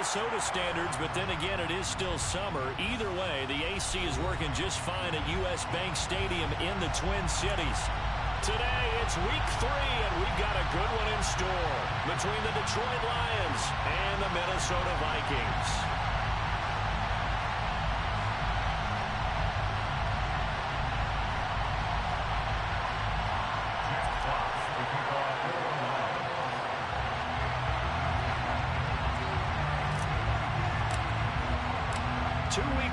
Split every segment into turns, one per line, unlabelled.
Minnesota standards, but then again, it is still summer. Either way, the AC is working just fine at U.S. Bank Stadium in the Twin Cities. Today, it's week 3, and we've got a good one in store between the Detroit Lions and the Minnesota Vikings.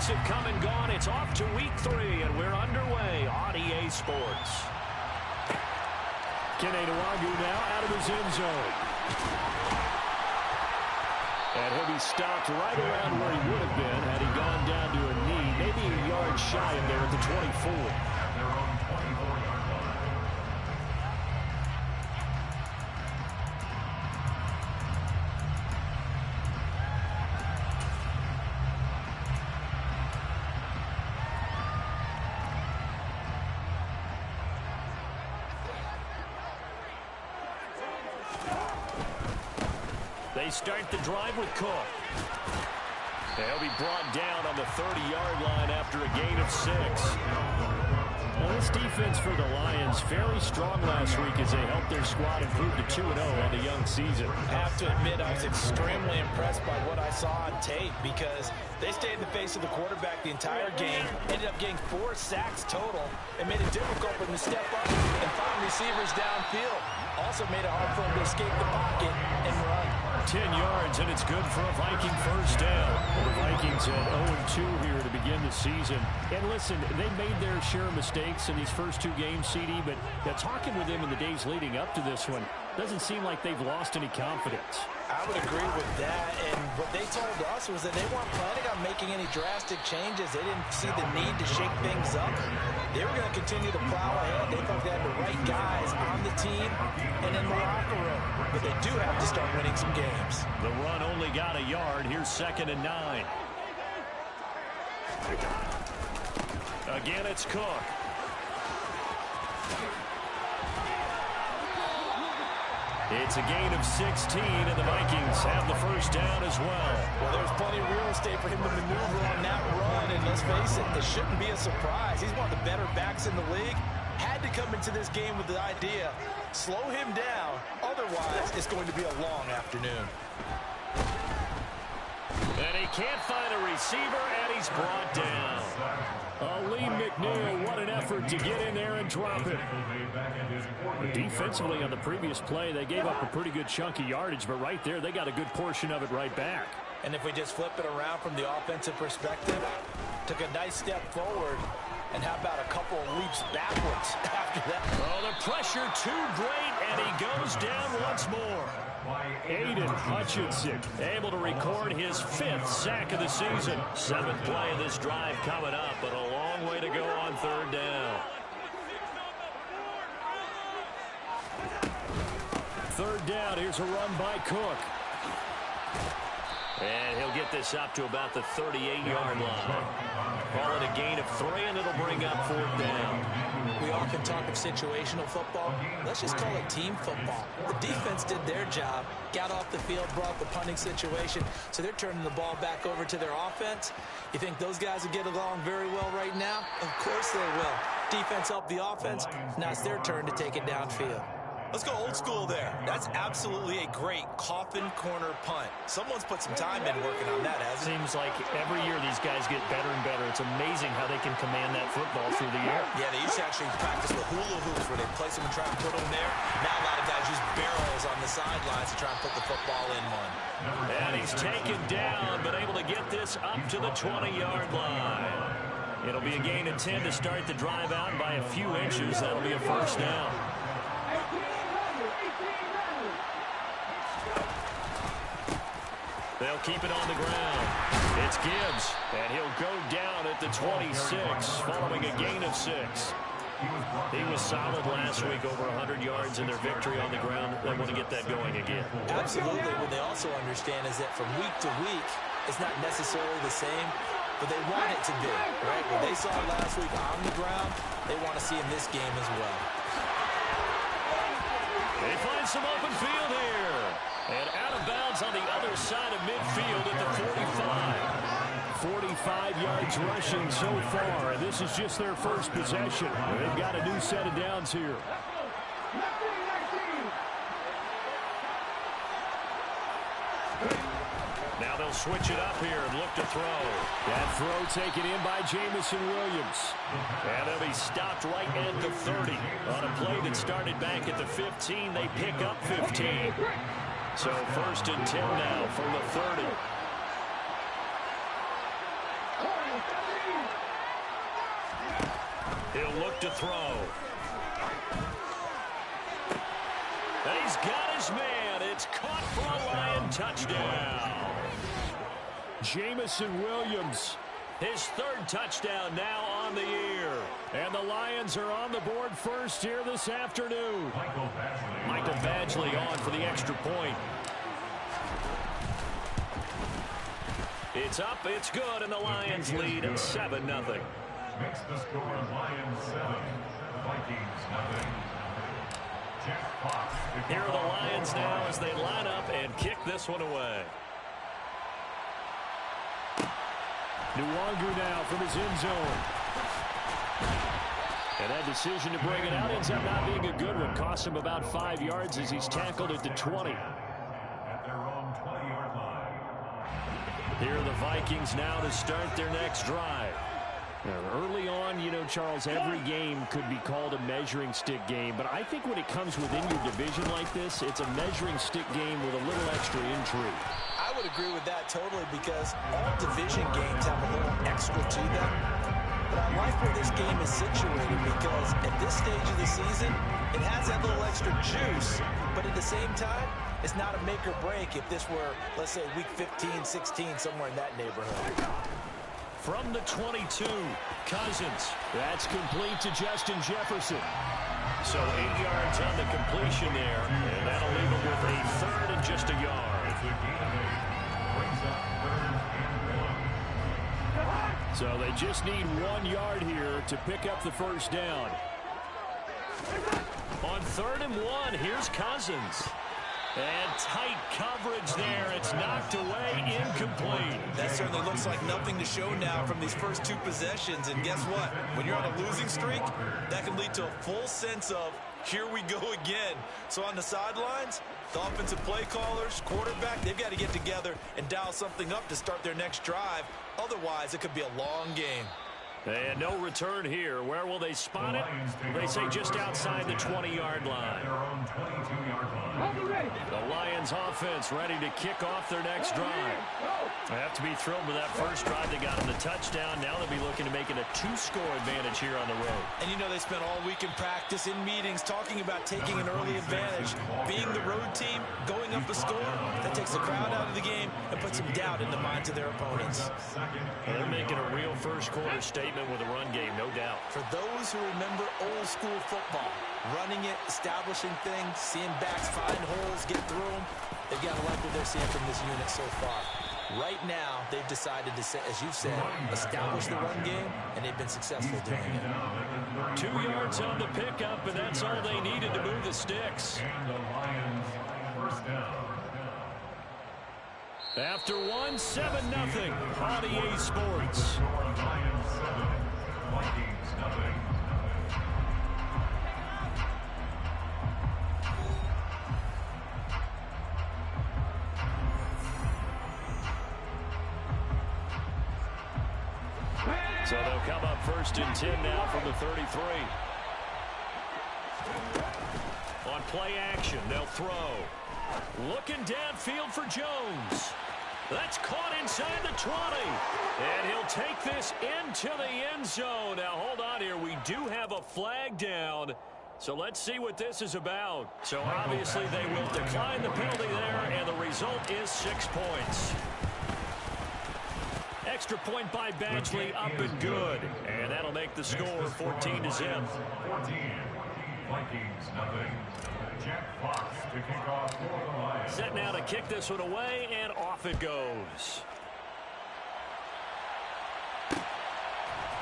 Have come and gone. It's off to week 3, and we're underway on EA Sports. Kenenuagu now out of his end zone. And he'll be stopped right around where he would have been had he gone down to a knee, maybe a yard shy of there at the 24. They start the drive with Cook. They'll be brought down on the 30-yard line after a gain of 6. Well, this defense for the Lions, very strong last week as they helped their squad improve to 2-0 on the young season.
I have to admit, I was extremely impressed by what I saw on tape because they stayed in the face of the quarterback the entire game, ended up getting 4 sacks total, and made it difficult for them to step up and find receivers downfield. Also made it hard for them to escape the pocket and run.
10 yards, and it's good for a Viking first down. Well, the Vikings had 0-2 here to begin the season. And listen, they made their share of mistakes in these first 2 games, CD, but talking with them in the days leading up to this one, doesn't seem like they've lost any confidence.
I would agree with that, and what they told us was that they weren't planning on making any drastic changes. They didn't see the need to shake things up. They were going to continue to plow ahead. They thought they had the right guys on the team and in the locker room, but they do have to start winning some games.
The run only got a yard. Here's 2nd and 9. Again, it's Cook. It's a gain of 16, and the Vikings have the first down as well.
Well, there's plenty of real estate for him to maneuver on that run, and let's face it, it shouldn't be a surprise. He's one of the better backs in the league. Had to come into this game with the idea, slow him down, otherwise it's going to be a long afternoon.
And he can't find a receiver, and he's brought down. Lee McNeil, what an effort to get in there and drop it. Defensively on the previous play, they gave up a pretty good chunk of yardage, but right there, they got a good portion of it right back.
And if we just flip it around from the offensive perspective, took a nice step forward, and how about a couple of leaps backwards after that?
Oh, the pressure too great, and he goes down once more. Aiden Hutchinson able to record his 5th sack of the season. 7th play of this drive coming up, but a long way to go on 3rd down. 3rd down, here's a run by Cook. And he'll get this up to about the 38-yard line. Call it a gain of 3, and it'll bring up 4th down.
We often talk of situational football. Let's just call it team football. The defense did their job, got off the field, brought the punting situation, so they're turning the ball back over to their offense. You think those guys will get along very well right now? Of course they will. Defense helped the offense. Now it's their turn to take it downfield.
Let's go old school there. That's absolutely a great coffin corner punt. Someone's put some time in working on that, hasn't it?
Seems like every year these guys get better and better. It's amazing how they can command that football through the air.
Yeah, they used to actually practice with hula hoops where they place them and try to put them there. Now a lot of guys use barrels on the sidelines to try and put the football in one.
And he's taken down, but able to get this up to the 20-yard line. It'll be a gain of 10 to start the drive out, and by a few inches, that'll be a first down. They'll keep it on the ground. It's Gibbs, and he'll go down at the 26, following a gain of 6. He was solid last week, over 100 yards in their victory on the ground. They want to get that going again.
Absolutely. What they also understand is that from week to week, it's not necessarily the same, but they want it to be, right? What they saw last week on the ground, they want to see in this game as well.
They find some open field here. And out of bounds on the other side of midfield at the 45 yards rushing so far, and this is just their first possession. They've got a new set of downs here. Now they'll switch it up here and look to throw. That throw taken in by Jamison Williams. And they'll be stopped right at the 30. On a play that started back at the 15, they pick up 15. So 1st and 10 now from the 30. He'll look to throw. And he's got his man. It's caught for a Lion touchdown. Jamison Williams, his 3rd touchdown now on the year. And the Lions are on the board first here this afternoon. Michael Badgley on for the extra point. It's up, it's good, and the Lions lead 7-0.
Makes the score Lions 7, Vikings 0. Jack Fox.
Here are the Lions now as they line up and kick this one away. Nwangu now from his end zone. And that decision to bring it out ends up not being a good one. Cost him about 5 yards as he's tackled at the 20.
At their own 20-yard line.
Here are the Vikings now to start their next drive. Early on, you know, Charles, every game could be called a measuring stick game. But I think when it comes within your division like this, it's a measuring stick game with a little extra intrigue.
I would agree with that totally because all division games have a little extra to them. But I like where this game is situated because at this stage of the season, it has that little extra juice. But at the same time, it's not a make or break if this were, let's say, week 15, 16, somewhere in that neighborhood.
From the 22, Cousins. That's complete to Justin Jefferson. So 8 yards on the completion there, and that'll leave him with a 3rd and just a yard. So they just need 1 yard here to pick up the first down. On 3rd and 1, here's Cousins. And tight coverage there. It's knocked away, incomplete.
That certainly looks like nothing to show now from these first 2 possessions. And guess what? When you're on a losing streak, that can lead to a full sense of, here we go again. So on the sidelines, the offensive play callers, quarterback, they've got to get together and dial something up to start their next drive. Otherwise, it could be a long game.
And no return here. Where will they spot it? They say just outside the 20-yard line. The Lions offense ready to kick off their next drive. They have to be thrilled with that first drive. They got them the touchdown. Now they'll be looking to make it a 2-score advantage here on the road.
And you know they spent all week in practice, in meetings, talking about taking an early advantage. Being the road team, going up a score, that takes the crowd out of the game and puts some doubt in the minds of their opponents.
Well, they're making a real first-quarter statement with a run game, no doubt.
For those who remember old-school football, running it, establishing things, seeing backs find holes, get through them, they've got to like what they're seeing from this unit so far. Right now, they've decided to, as you said, establish the run game, and they've been successful doing it.
2 yards on the pickup, and that's all they needed to move the sticks.
And the Lions first down.
After 1, 7-0 on EA Sports.
Lions 7, Vikings 0.
So they'll come up 1st and 10 now from the 33. On play action, they'll throw. Looking downfield for Jones. That's caught inside the 20. And he'll take this into the end zone. Now, hold on here. We do have a flag down. So let's see what this is about. So obviously they will decline the penalty there, and the result is 6 points. Extra point by Badgley, up and good. And that'll make the score 14-0.
14, Vikings 0. Jack Fox to kick off for the Lions.
Set now to kick this one away, and off it goes.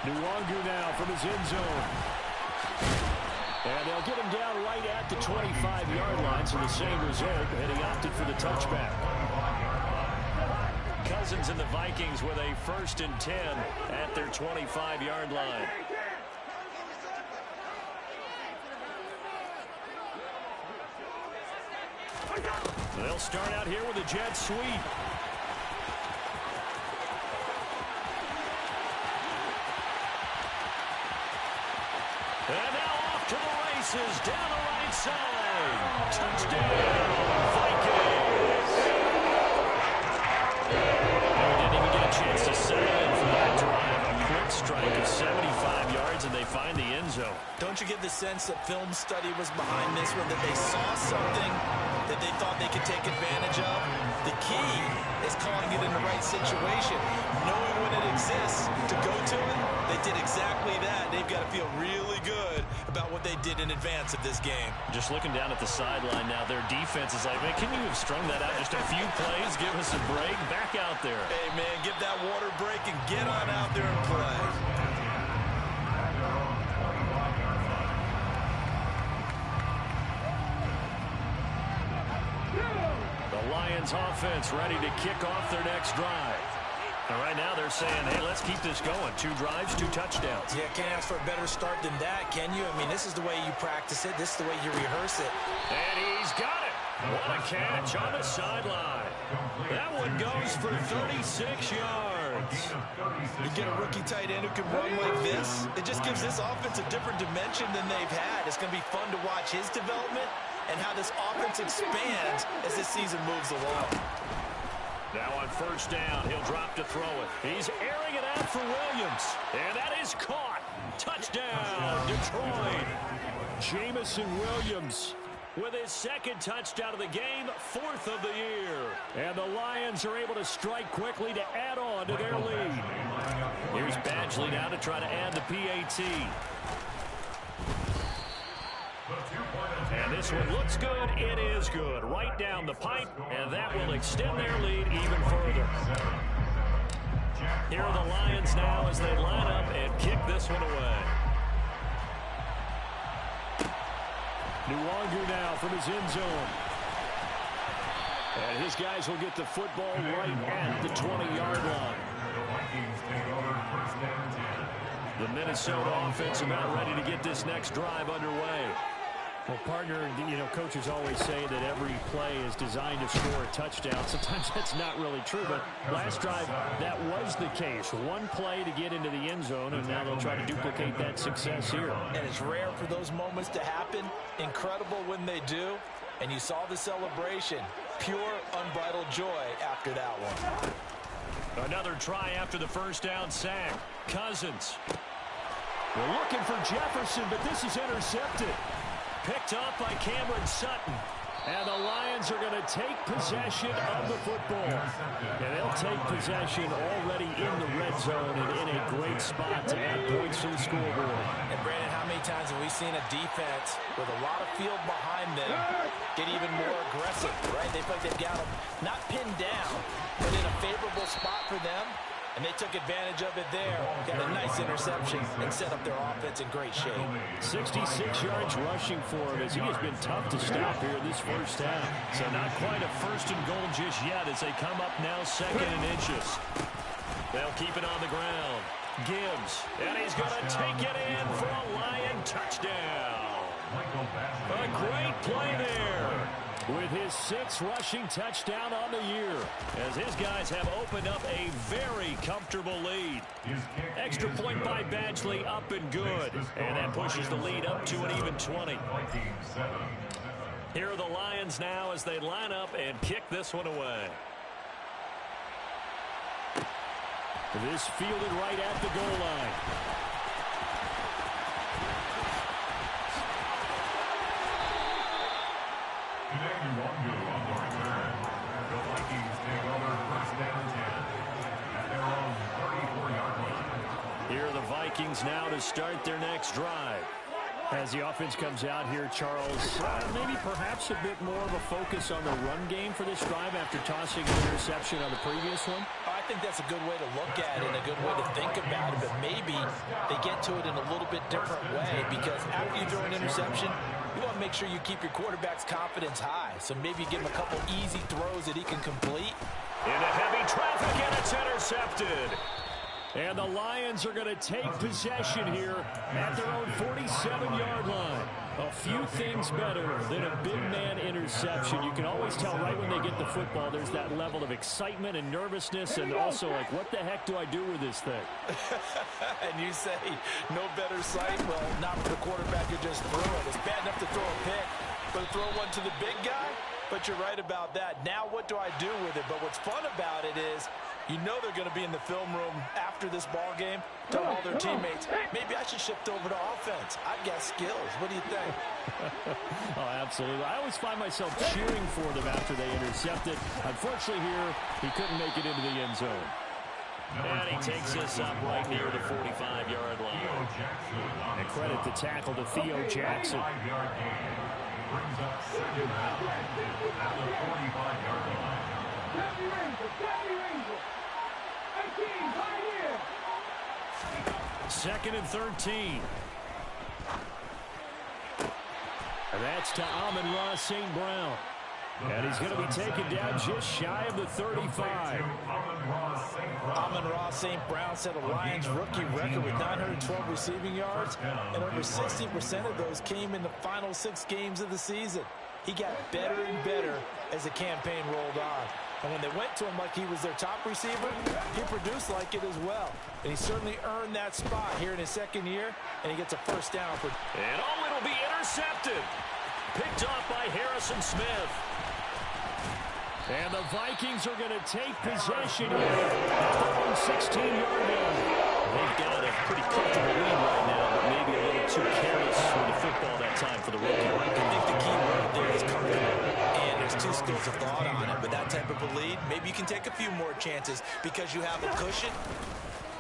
Nwangu now from his end zone. And they'll get him down right at the 25-yard line, so the same result, and he opted for the touchback. Cousins and the Vikings with a 1st and 10 at their 25-yard line. They'll start out here with a jet sweep. And now off to the races down the right side. Touchdown, Vikings. They didn't even get a chance to settle in for that drive. A quick strike of 75 yards, and they find the end zone.
Don't you get the sense that film study was behind this one, that they saw something that they thought they could take advantage of? The key is calling it in the right situation. Knowing when it exists to go to it, they did exactly that. They've got to feel really good about what they did in advance of this game.
Just looking down at the sideline now, their defense is like, man, can you have strung that out just a few plays? Give us a break. Back out there.
Hey, man, give that water break and get on out there and play.
The Lions offense ready to kick off their next drive. And right now they're saying, hey, let's keep this going. 2 drives, 2 touchdowns.
Yeah, can't ask for a better start than that, can you? I mean, this is the way you practice it. This is the way you rehearse it.
And he's got it. What a catch on the sideline. That one goes for 36 yards.
You get a rookie tight end who can run like this, it just gives this offense a different dimension than they've had. It's going to be fun to watch his development and how this offense expands as this season moves along.
Now on 1st down, he'll drop to throw it. He's airing it out for Williams. And that is caught. Touchdown, Detroit. Jamison Williams with his 2nd touchdown of the game, 4th of the year. And the Lions are able to strike quickly to add on to their lead. Here's Badgley now to try to add the PAT. And this one looks good. It is good. Right down the pipe, and that will extend their lead even further. Here are the Lions now as they line up and kick this one away. Nwangu now from his end zone. And his guys will get the football right at the 20-yard line. The Minnesota offense about ready to get this next drive underway.
Well, partner, you know, coaches always say that every play is designed to score a touchdown. Sometimes that's not really true, but last drive, that was the case. One play to get into the end zone, and now they'll try to duplicate that success here.
And it's rare for those moments to happen. Incredible when they do. And you saw the celebration. Pure, unbridled joy after that one.
Another try after the 1st down sack. Cousins. They're looking for Jefferson, but this is intercepted. Picked up by Cameron Sutton. And the Lions are going to take possession of the football. And they'll take possession already in the red zone and in a great spot to add points to the scoreboard.
And Brandon, how many times have we seen a defense with a lot of field behind them get even more aggressive, right? They feel like they've got them not pinned down, but in a favorable spot for them. And they took advantage of it there. Got a nice interception and set up their offense in great shape.
66 yards rushing for him as he has been tough to stop here this 1st half.
So not quite a 1st and goal just yet as they come up now 2nd and inches. They'll keep it on the ground. Gibbs, and he's going to take it in for a Lion touchdown. A great play there. With his 6th rushing touchdown on the year, as his guys have opened up a very comfortable lead. Extra point by Badgley, up and good. And that pushes the lead up to an even 20. Here are the Lions now as they line up and kick this one away.
This fielded right at the goal line.
The Vikings take over 1st down 10 at their own 34-yard line.
Here are the Vikings now to start their next drive.
As the offense comes out here, Charles, maybe perhaps a bit more of a focus on the run game for this drive after tossing an interception on the previous one?
I think that's a good way to look at it and a good way to think about it, but maybe they get to it in a little bit different way, because after you throw an interception, you want to make sure you keep your quarterback's confidence high. So maybe give him a couple easy throws that he can complete,
Into heavy traffic, and it's intercepted.
And the Lions are going to take possession here at their own 47-yard line. A few things better than a big man interception. You can always tell right when they get the football, there's that level of excitement and nervousness, and also like, what the heck do I do with this thing?
And you say, no better sight? Well, not for the quarterback who just threw it. It's bad enough to throw a pick, but to throw one to the big guy? But you're right about that. Now what do I do with it? But what's fun about it is, you know they're going to be in the film room after this ball game, tell all their teammates, maybe I should shift over to offense. I've got skills. What do you think?
Oh, absolutely. I always find myself cheering for them after they intercepted. Unfortunately here, he couldn't make it into the end zone.
And he takes this up right near the 45-yard line.
And credit the tackle to Theo Jackson.
Brings up second down at the 45-yard line.
Second and 13. And that's to Amon-Ra St. Brown. And he's going to be taken down just shy of the 35.
Amon-Ra St. Brown set a Lions rookie record with 912 receiving yards, and over 60% of those came in the final 6 games of the season. He got better and better as the campaign rolled on. And when they went to him like he was their top receiver, he produced like it as well. And he certainly earned that spot here in his second year, and he gets a first down.
And it'll be intercepted. Picked off by Harrison Smith.
And the Vikings are going to take possession here at their own 16-yard line.
They've got a pretty comfortable lead right now, but maybe a little too careless with the football that time for the rookie.
I think the key word there is comfortable. And there's 2 schools of thought on it. With that type of a lead, maybe you can take a few more chances because you have a cushion.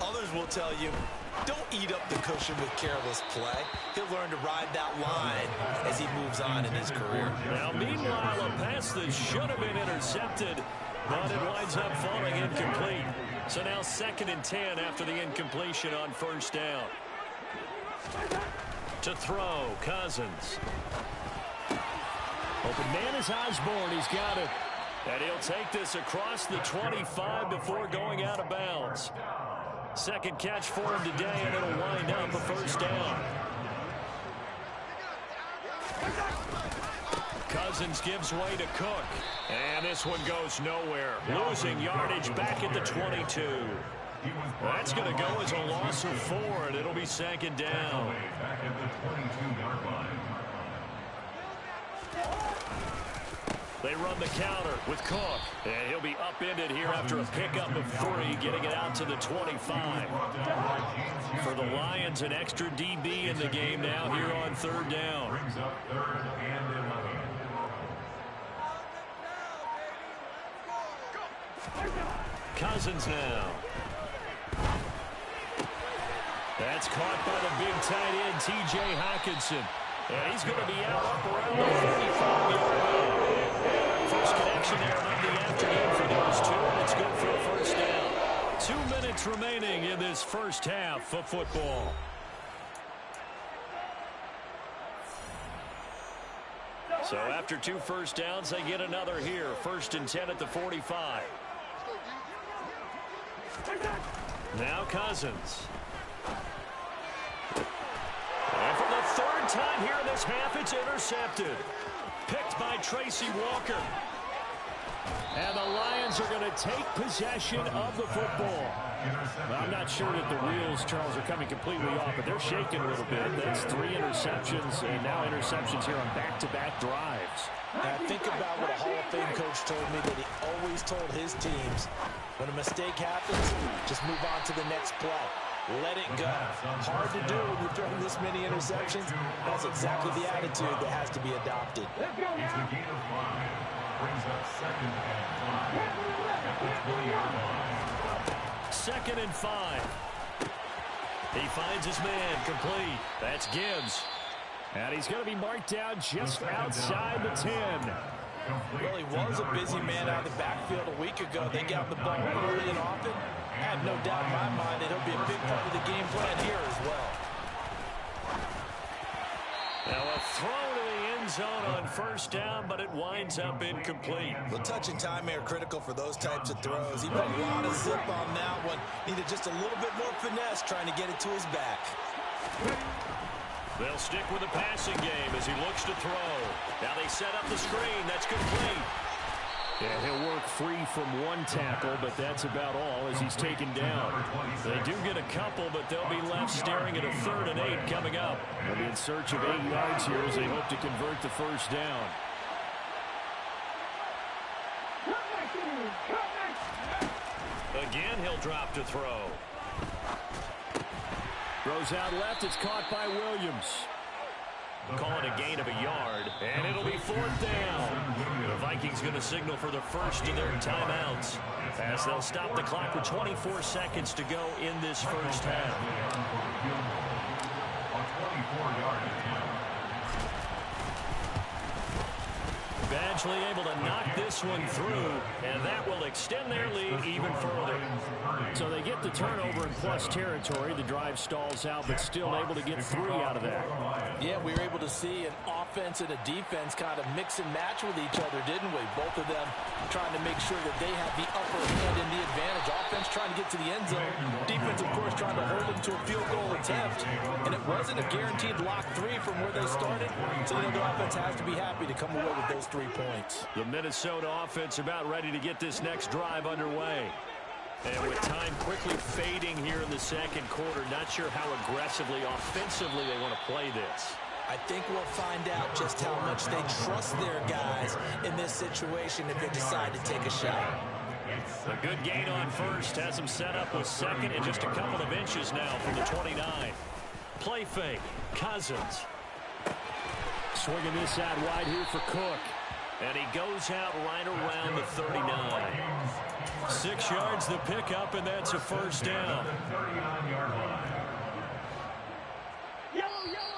Others will tell you, don't eat up the cushion with careless play. He'll learn to ride that line as he moves on in his career.
Now, meanwhile, a pass that should have been intercepted, but it winds up falling incomplete. So now 2nd and 10 after the incompletion on first down. To throw, Cousins.
Open man is Osborne. He's got it.
And he'll take this across the 25 before going out of bounds. Second catch for him today, and it'll wind up a first down. Cousins gives way to Cook. And this one goes nowhere. Losing yardage back at the 22. That's going to go as a loss of 4, and it'll be 2nd down.
Back at the 22-yard line.
They run the counter with Cook. And he'll be upended here after a pickup of 3, getting it out to the 25. For the Lions, an extra DB in the game now here on 3rd down.
Brings up 3rd and 11.
Cousins now. That's caught by the big tight end, T.J. Hockenson. And he's going to be out up around the 45-yard line. First connection there of the afternoon for those 2, and it's good for a first down. 2 minutes remaining in this first half of football. So after 2 first downs, they get another here. 1st and 10 at the 45. Now Cousins. And for the 3rd time here in this half, it's intercepted. Picked by Tracy Walker.
And the Lions are going to take possession of the football. Well, I'm not sure that the wheels, Charles, are coming completely off, but they're shaking a little bit. That's 3 interceptions, and now interceptions here on back-to-back drives.
Now, think about what a Hall of Fame coach told me that he always told his teams, when a mistake happens, just move on to the next play. Let it go. Hard to do when you're throwing this many interceptions. That's exactly the attitude that has to be adopted.
It's a gain of 5. Brings up 2nd and 5 at the 20-yard line.
2nd and 5. He finds his man complete. That's Gibbs.
And he's going to be marked down just outside the 10.
Well, he was a busy man out of the backfield a week ago. They got the ball early and often. I have no doubt in my mind that he'll be a big part of the game plan here as well.
Now a throw to the end zone on first down, but it winds up incomplete.
Well, touch and time are critical for those types of throws. He put a lot of zip on that one. Needed just a little bit more finesse trying to get it to his back.
They'll stick with the passing game as he looks to throw. Now they set up the screen. That's complete.
Yeah, he'll work free from one tackle, but that's about all as he's taken down. They do get a couple, but they'll be left staring at a 3rd and 8 coming up. They'll be in search of 8 yards here as they hope to convert the first down.
Again, he'll drop to throw.
Throws out left. It's caught by Williams.
Call it a gain of a yard, and it'll be 4th down. The Vikings going to signal for the first of their timeouts as they'll stop the clock with 24 seconds to go in this first half. Badgley able to knock this one through, and that will extend their lead even further.
So they get the turnover in plus territory. The drive stalls out, but still able to get 3 out of that.
Yeah, we were able to see an offense and a defense kind of mix and match with each other, didn't we? Both of them trying to make sure that they have the upper hand and the advantage. Offense trying to get to the end zone. Defense, of course, trying to hold them to a field goal attempt. And it wasn't a guaranteed lock 3 from where they started. So, the offense has to be happy to come away with those 3 points.
The Minnesota offense about ready to get this next drive underway. And with time quickly fading here in the second quarter, not sure how aggressively, offensively they want to play this.
I think we'll find out just how much they trust their guys in this situation if they decide to take a shot.
A good gain on first has them set up with 2nd and just a couple of inches now from the 29. Play fake. Cousins.
Swinging this out wide here for Cook.
And he goes out right around the 39. 6 yards the pickup, and that's a first down.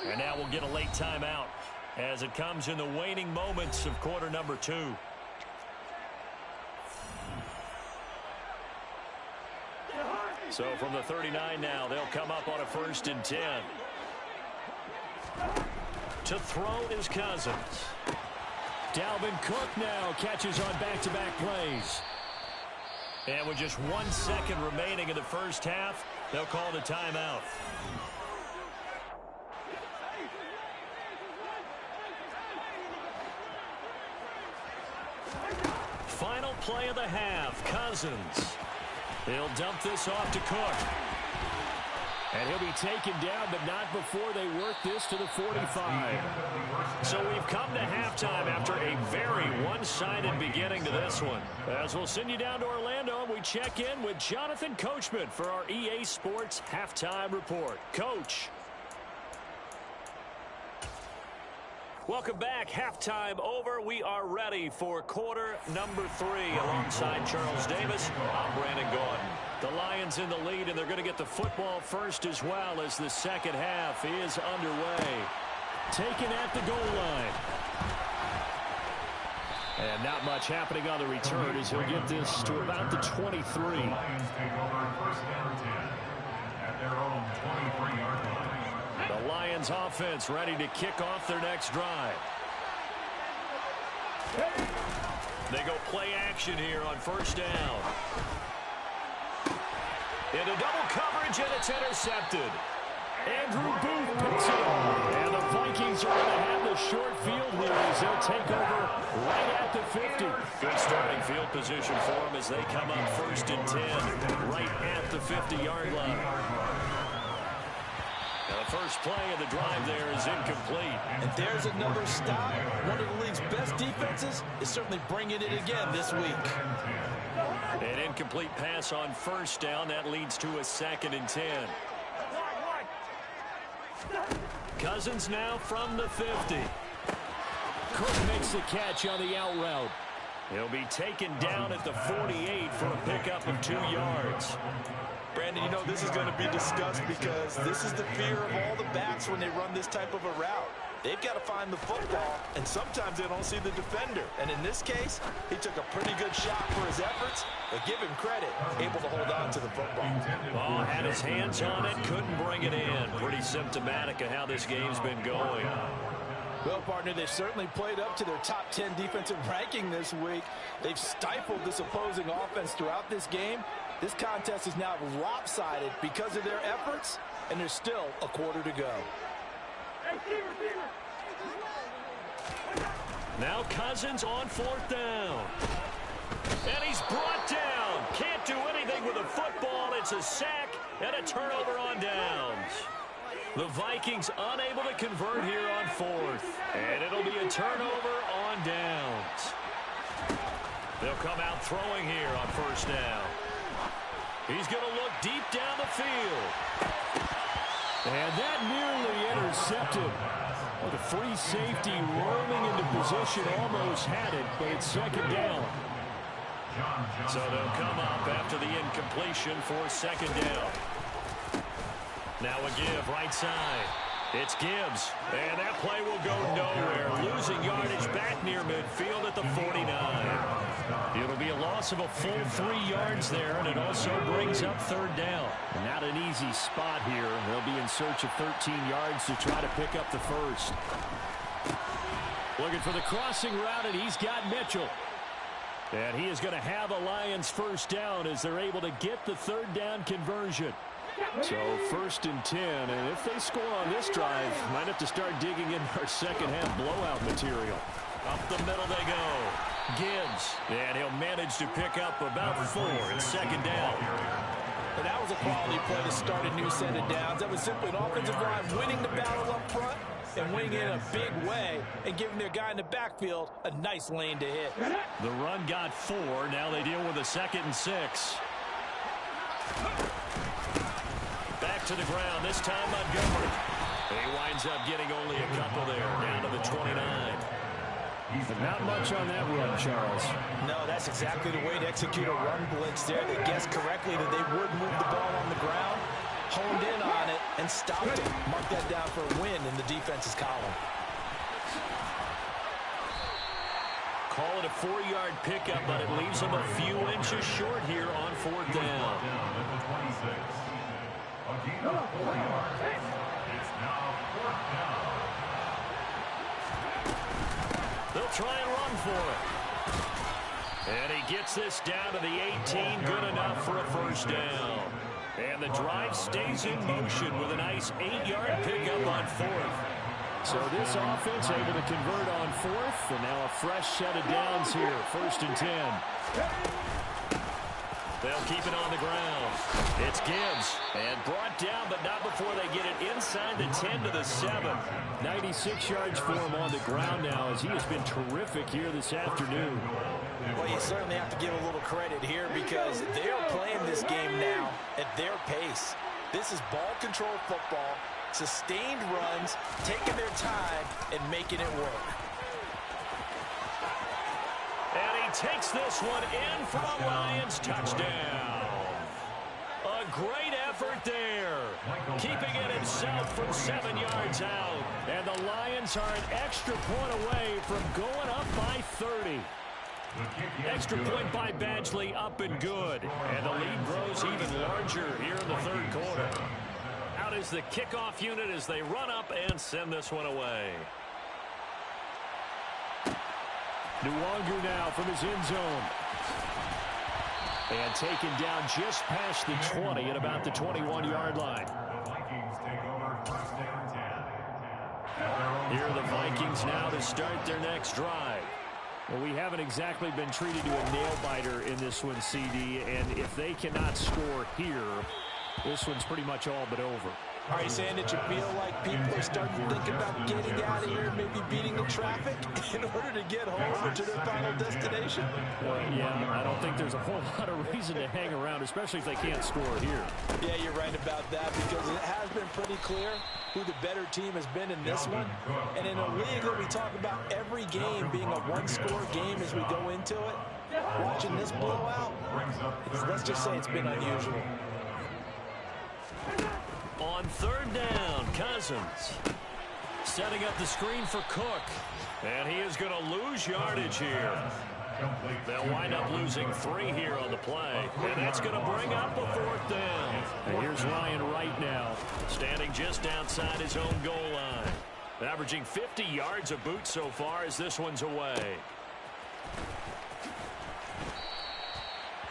And now we'll get a late timeout as it comes in the waning moments of quarter number 2. So from the 39 now, they'll come up on a 1st and 10. To throw is Cousins.
Dalvin Cook now catches on back-to-back plays.
And with just 1 second remaining in the first half, they'll call the timeout. Final play of the half, Cousins. He'll dump this off to Cook.
And he'll be taken down, but not before they work this to the 45.
So we've come to halftime after a very one-sided beginning to this one. As we'll send you down to Orlando, and we check in with Jonathan Coachman for our EA Sports Halftime Report. Coach. Welcome back. Halftime over. We are ready for quarter number 3. Alongside Charles Davis, I'm Brandon Gordon. The Lions in the lead, and they're going to get the football first as well as the second half is underway.
Taken at the goal line. And not much happening on the return as he'll get this to about the 23.
Lions take over 1st down 10 at their own 23-yard line.
The Lions offense ready to kick off their next drive. They go play action here on 1st down. Into double coverage, and it's intercepted.
Andrew Booth picks it up. And the Vikings are going to have the short field here as they'll take over right at the 50.
Good starting field position for them as they come up 1st and 10 right at the 50-yard line. Now the first play of the drive there is incomplete.
And there's another stop. One of the league's best defenses is certainly bringing it again this week.
An incomplete pass on 1st down. That leads to a 2nd and 10. Cousins now from the 50.
Cook makes the catch on the out route.
He'll be taken down at the 48 for a pickup of 2 yards.
Brandon, this is going to be discussed because this is the fear of all the backs when they run this type of a route. They've got to find the football, and sometimes they don't see the defender. And in this case, he took a pretty good shot for his efforts, but give him credit, able to hold on to the football.
Oh, had his hands on it, couldn't bring it in. Pretty symptomatic of how this game's been going.
Well, partner, they've certainly played up to their top 10 defensive ranking this week. They've stifled this opposing offense throughout this game. This contest is now lopsided because of their efforts, and there's still a quarter to go.
Now Cousins on 4th down. And he's brought down. Can't do anything with a football. It's a sack and a turnover on downs. The Vikings unable to convert here on 4th. And it'll be a turnover on downs. They'll come out throwing here on 1st down. He's going to look deep down the field.
And that nearly intercepted. The free safety roaming into position, almost had it, but it's 2nd down.
So they'll come up after the incompletion for 2nd down. Now a give right side. It's Gibbs. And that play will go nowhere. Losing yardage back near midfield at the 49. It'll be a loss of a full 3 yards there, and it also brings up 3rd down.
Not an easy spot here. They'll be in search of 13 yards to try to pick up the first. Looking for the crossing route, and he's got Mitchell. And he is going to have a Lions 1st down as they're able to get the 3rd down conversion. So 1st and 10, and if they score on this drive, might have to start digging in our second half blowout material.
Up the middle they go. Gibbs, and he'll manage to pick up about 4 at 2nd down.
And that was a quality play to start a new set of downs. That was simply an offensive line winning the battle up front and winning it in a big way and giving their guy in the backfield a nice lane to hit.
The run got 4. Now they deal with a 2nd and 6. Back to the ground, this time Montgomery. He winds up getting only a couple there, down to the 29.
But not much on that run, Charles.
No, that's exactly the way to execute a run blitz there. They guessed correctly that they would move the ball on the ground, honed in on it, and stopped it. Mark that down for a win in the defense's column.
Call it a 4-yard pickup, but it leaves them a few inches short here on 4th down.
It's now 4th down.
They'll try and run for it. And he gets this down to the 18, good enough for a 1st down. And the drive stays in motion with a nice 8-yard pickup on 4th.
So this offense able to convert on 4th, and now a fresh set of downs here, 1st and 10.
They'll keep it on the ground. It's Gibbs. And brought down, but not before they get it inside the 10 to the 7.
96 yards for him on the ground now, as he has been terrific here this afternoon.
Well, you certainly have to give a little credit here because they're playing this game now at their pace. This is ball control football, sustained runs, taking their time, and making it work.
And he takes this one in for a Lions touchdown. A great effort there. Keeping it himself from 7 yards out. And the Lions are an extra point away from going up by 30. Extra point by Badgley, up and good. And the lead grows even larger here in the 3rd quarter. Out is the kickoff unit as they run up and send this one away.
Nwangu now from his end zone. And taken down just past the 20 at about the 21-yard line.
The Vikings take over 1st and 10.
Here are the Vikings now to start their next drive.
Well, we haven't exactly been treated to a nail-biter in this one, CD, and if they cannot score here, this one's pretty much all but over.
Are you saying that you feel like people are starting to think about getting out of here, maybe beating the traffic in order to get home or to their final destination?
Well, yeah, I don't think there's a whole lot of reason to hang around, especially if they can't score here.
Yeah, you're right about that because it has been pretty clear who the better team has been in this one. And in a league that we talk about every game being a one-score game as we go into it, watching this blowout, let's just say it's been unusual.
On 3rd down, Cousins setting up the screen for Cook. And he is going to lose yardage here. They'll wind up losing 3 here on the play. And that's going to bring up a 4th down.
And here's Ryan Wright now,
standing just outside his own goal line. Averaging 50 yards a boot so far as this one's away.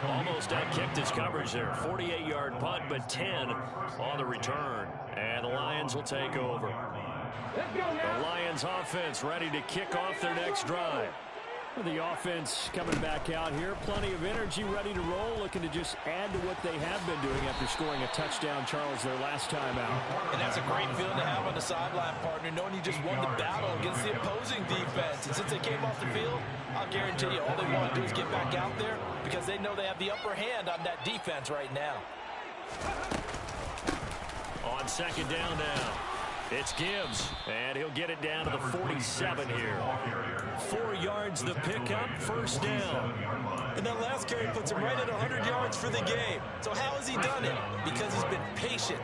Almost outkicked his coverage there. 48-yard punt, but 10 on the return. And the Lions will take over. The Lions offense ready to kick off their next drive. The offense coming back out here. Plenty of energy, ready to roll, looking to just add to what they have been doing after scoring a touchdown, Charles, their last time out.
And that's a great feeling to have on the sideline, partner, knowing you just won the battle against the opposing defense. And since they came off the field, I'll guarantee you all they want to do is get back out there because they know they have the upper hand on that defense right now.
On second down now. It's Gibbs, and he'll get it down to the 47 here. 4 yards the pickup, first down.
And that last carry puts him right at 100 yards for the game. So how has he done it? Because he's been patient,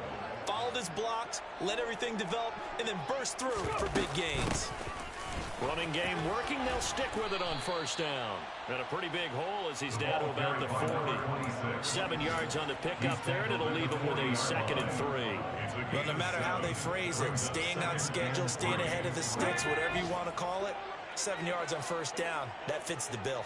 followed his blocks, let everything develop, and then burst through for big gains.
Running game working, they'll stick with it on first down. And a pretty big hole as he's down to about the 40. 7 yards on the pickup there, and it'll leave him with a 2nd and 3.
Well, no matter how they phrase it, staying on schedule, staying ahead of the sticks, whatever you want to call it, 7 yards on first down, that fits the bill.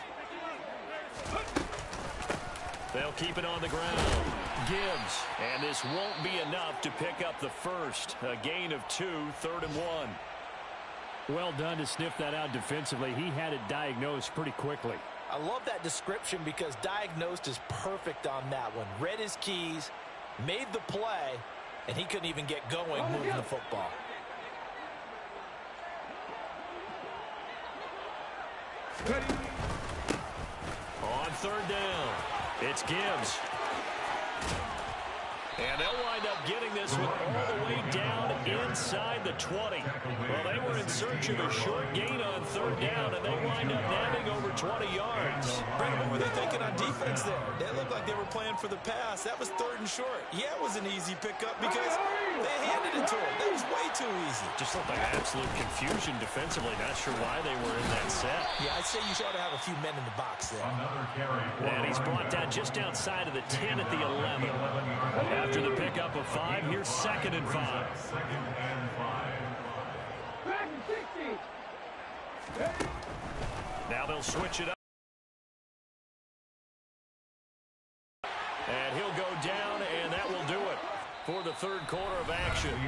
They'll keep it on the ground. Gibbs, and this won't be enough to pick up the first. A gain of 2, 3rd and 1.
Well done to sniff that out defensively. He had it diagnosed pretty quickly.
I love that description because diagnosed is perfect on that one. Read his keys, made the play, and he couldn't even get going moving the football.
On third down, it's Gibbs. And they'll wind up getting this one all the way down inside the 20. Well, they were in search of a short gain on third down, and they wind up nabbing over 20 yards.
Brandon, what were they thinking on defense there? They looked like they were playing for the pass. That was 3rd and short. Yeah, it was an easy pickup because they handed it to him. That was way too easy.
Just looked like absolute confusion defensively. Not sure why they were in that set.
Yeah, I'd say you ought to have a few men in the box there.
And he's brought down just outside of the 10 at the 11. After the pickup of 5, here's 2nd and 5. Now they'll switch it up. And he'll go down, and that will do it for the 3rd quarter of action.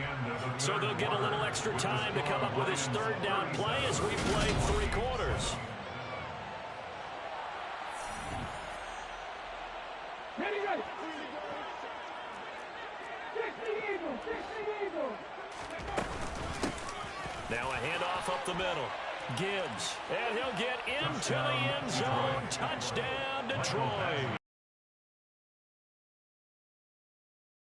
So they'll get a little extra time to come up with his 3rd down play as we played 3 quarters. Now a handoff up the middle. Gibbs, and he'll get into the end zone. Touchdown, Detroit.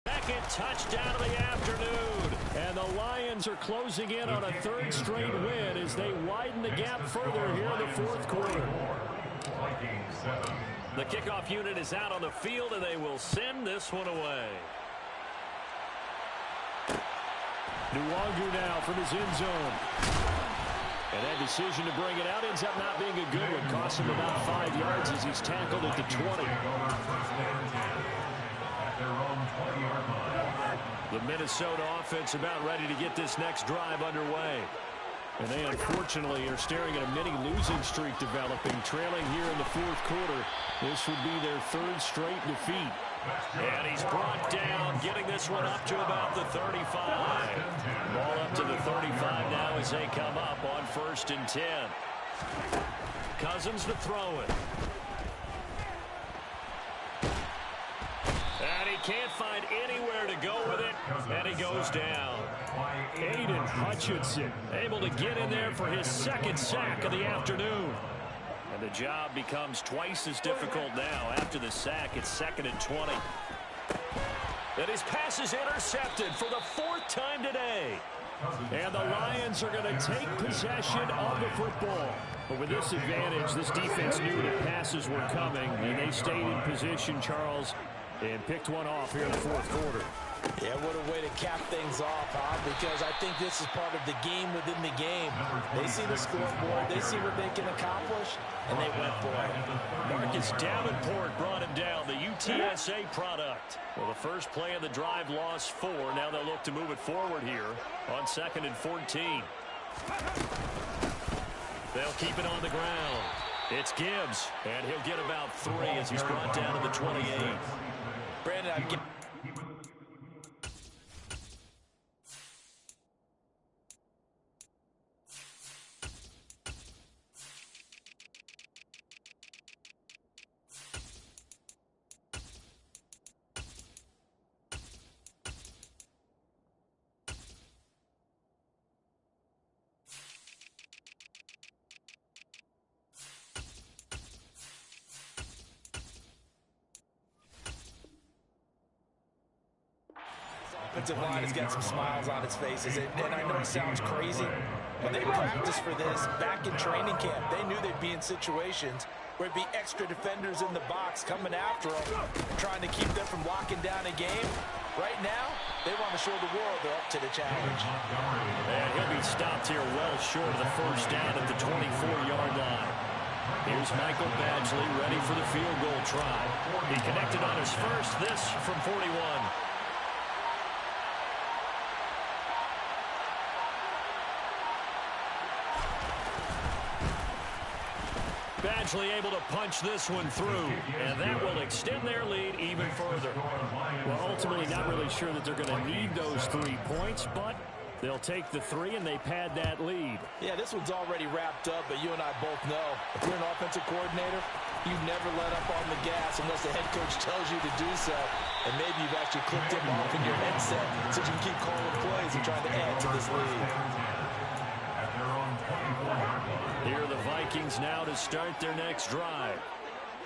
Second touchdown of the afternoon. And the Lions are closing in on a 3rd straight win as they widen the gap further here in the 4th quarter. The kickoff unit is out on the field, and they will send this one away.
Nwangu now from his end zone. And that decision to bring it out ends up not being a good one. Costs him about 5 yards as he's tackled at the 20. The Minnesota offense about ready to get this next drive underway. And they unfortunately are staring at a mini losing streak developing, trailing here in the 4th quarter. This would be their 3rd straight defeat. And he's brought down, getting this one up to about the 35. Ball up to the 35 now as they come up on 1st and 10. Cousins to throw it. And he can't find anywhere to go with it, and he goes down. Aiden Hutchinson
able to get in there for his 2nd sack of the afternoon. And the job becomes twice as difficult now. After the sack, it's 2nd and 20. And his pass is intercepted for the 4th time today. And the Lions are going to take possession of the football. But with this advantage, this defense knew that passes were coming, and they stayed in position, Charles, and picked one off here in the 4th quarter.
Yeah, what a way to cap things off, huh? Because I think this is part of the game within the game. They see the scoreboard, they see what they can accomplish, and they went for it.
Marcus Davenport brought him down, the UTSA product. Well, the first play of the drive lost 4. Now they'll look to move it forward here on 2nd and 14. They'll keep it on the ground. It's Gibbs, and he'll get about 3 as he's brought down to the 28.
Brandon, I'd give offensive line has got some smiles on its faces, and I know it sounds crazy, but they practiced for this back in training camp. They knew they'd be in situations where it'd be extra defenders in the box coming after them, trying to keep them from locking down a game. Right now, they want to show the world they're up to the challenge.
And he'll be stopped here well short of the first down at the 24-yard line. Here's Michael Badgley ready for the field goal try. He connected on his first, this from 41. Badgley able to punch this one through, and that will extend their lead even further.
Well, ultimately not really sure that they're going to need those 3 points, but they'll take the 3 and they pad that lead.
Yeah, this one's already wrapped up, but you and I both know if you're an offensive coordinator, you never let up on the gas unless the head coach tells you to do so. And maybe you've actually clicked him off in your headset so you can keep calling plays and trying to add to this lead.
Here are the Vikings now to start their next drive.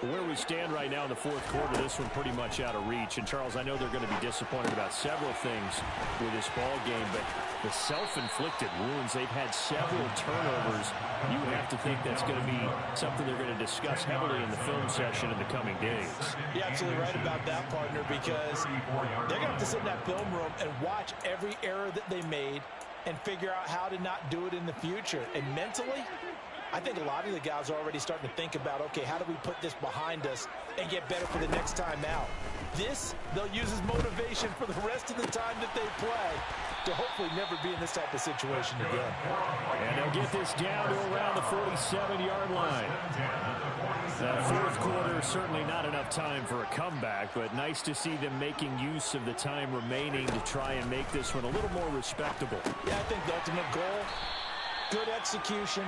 Where we stand right now in the fourth quarter, this one pretty much out of reach. And, Charles, I know they're going to be disappointed about several things with this ball game, but the self-inflicted wounds, they've had several turnovers. You have to think that's going to be something they're going to discuss heavily in the film session in the coming days.
You're absolutely right about that, partner, because they're going to have to sit in that film room and watch every error that they made and figure out how to not do it in the future. And mentally, I think a lot of the guys are already starting to think about, okay, how do we put this behind us and get better for the next time out? This, they'll use as motivation for the rest of the time that they play to hopefully never be in this type of situation again.
And they'll get this down to around the 47-yard line. That fourth quarter, certainly not enough time for a comeback, but nice to see them making use of the time remaining to try and make this one a little more respectable.
Yeah, I think the ultimate goal, good execution,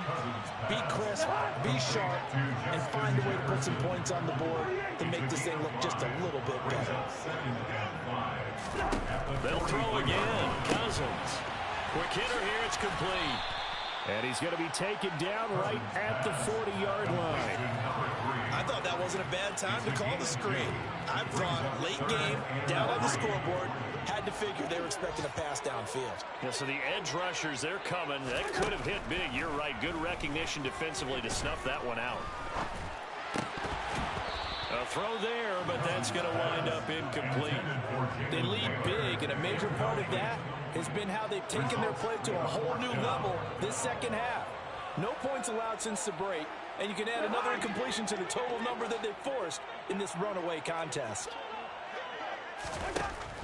be crisp, be sharp, and find a way to put some points on the board to make this thing look just a little bit better.
They'll throw again. Cousins. Quick hitter here. It's complete.
And he's going to be taken down right at the 40-yard line.
I thought that wasn't a bad time to call the screen. I thought late game, down on the scoreboard, had to figure they were expecting a pass downfield.
Yeah, so the edge rushers, they're coming. That could have hit big. You're right. Good recognition defensively to snuff that one out. A throw there, but that's going to wind up incomplete.
They lead big, and a major part of that has been how they've taken their play to a whole new level this second half. No points allowed since the break, and you can add another incompletion to the total number that they've forced in this runaway contest.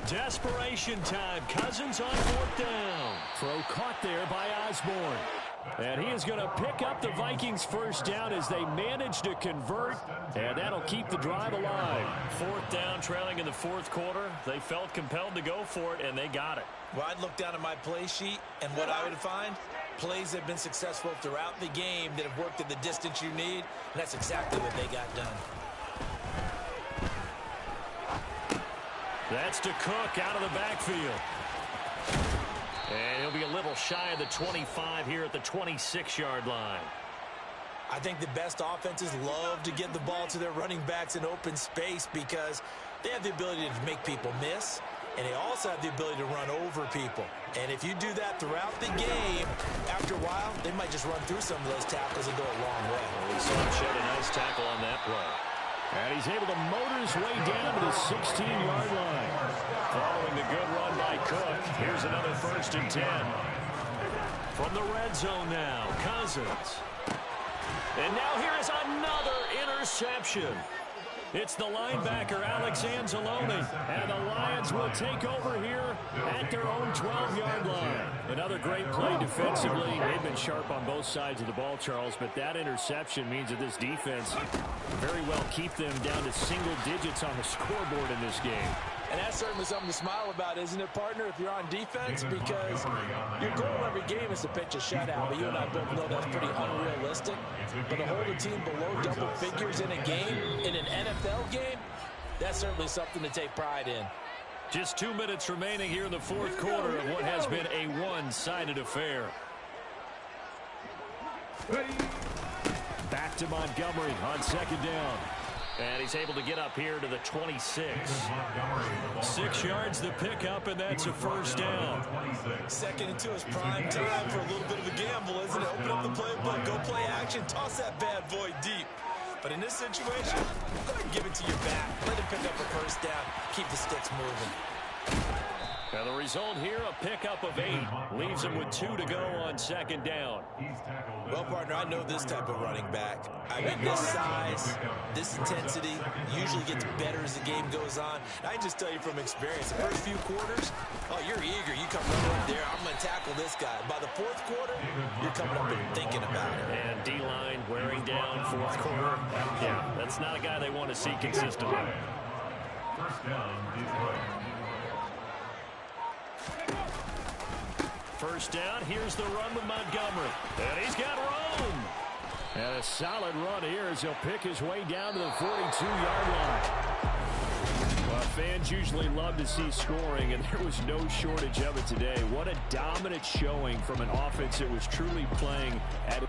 Desperation time. Cousins on fourth down.
Throw caught there by Osborne. And he is going to pick up the Vikings first down as they manage to convert, and that'll keep the drive alive.
Fourth down, trailing in the fourth quarter. They felt compelled to go for it, and they got it.
Well, I'd look down at my play sheet, and what I would find, plays that have been successful throughout the game that have worked at the distance you need, and that's exactly what they got done.
That's to Cook out of the backfield. And he'll be a little shy of the 25 here at the 26-yard line.
I think the best offenses love to get the ball to their running backs in open space because they have the ability to make people miss, and they also have the ability to run over people. And if you do that throughout the game, after a while, they might just run through some of those tackles and go a long way.
Well, we saw him shed a nice tackle on that play.
And he's able to motor his way down to the 16-yard line.
Following the good run by Cook, here's another 1st and 10. From the red zone now, Cousins. And now here is another interception. It's the linebacker, Alex Anzalone. And the Lions will take over here at their own 12-yard line. Another great play defensively. They've been sharp on both sides of the ball, Charles, but that interception means that this defense very well keep them down to single digits on the scoreboard in this game.
And that's certainly something to smile about, isn't it, partner, if you're on defense? Because your goal every game is to pitch a shutout, but you and I both know that's pretty unrealistic. But to hold a team below double figures in a game, in an NFL game, that's certainly something to take pride in.
Just 2 minutes remaining here in the fourth quarter of what has been a one-sided affair. Back to Montgomery on second down. And he's able to get up here to the 26. 6 yards the pickup, and that's a first down.
Second into his prime time for a little bit of a gamble, isn't it? Open up the playbook, go play action, toss that bad boy deep. But in this situation, go ahead and give it to your back. Let him pick up a first down. Keep the sticks moving.
And the result here, a pickup of 8. Leaves him with 2 to go on second down.
Well, partner, I know this type of running back. I mean, this size, this intensity usually gets better as the game goes on. I can just tell you from experience, the first few quarters, oh, you're eager. You come running up there, I'm going to tackle this guy. By the fourth quarter, you're coming up and thinking about it.
And D-line wearing down fourth quarter. Yeah, that's not a guy they want to see consistently.
First down, Detroit.
First down, here's the run with Montgomery. And he's got room. And a solid run here as he'll pick his way down to the 42-yard line. Well, fans usually love to see scoring, and there was no shortage of it today. What a dominant showing from an offense that was truly playing at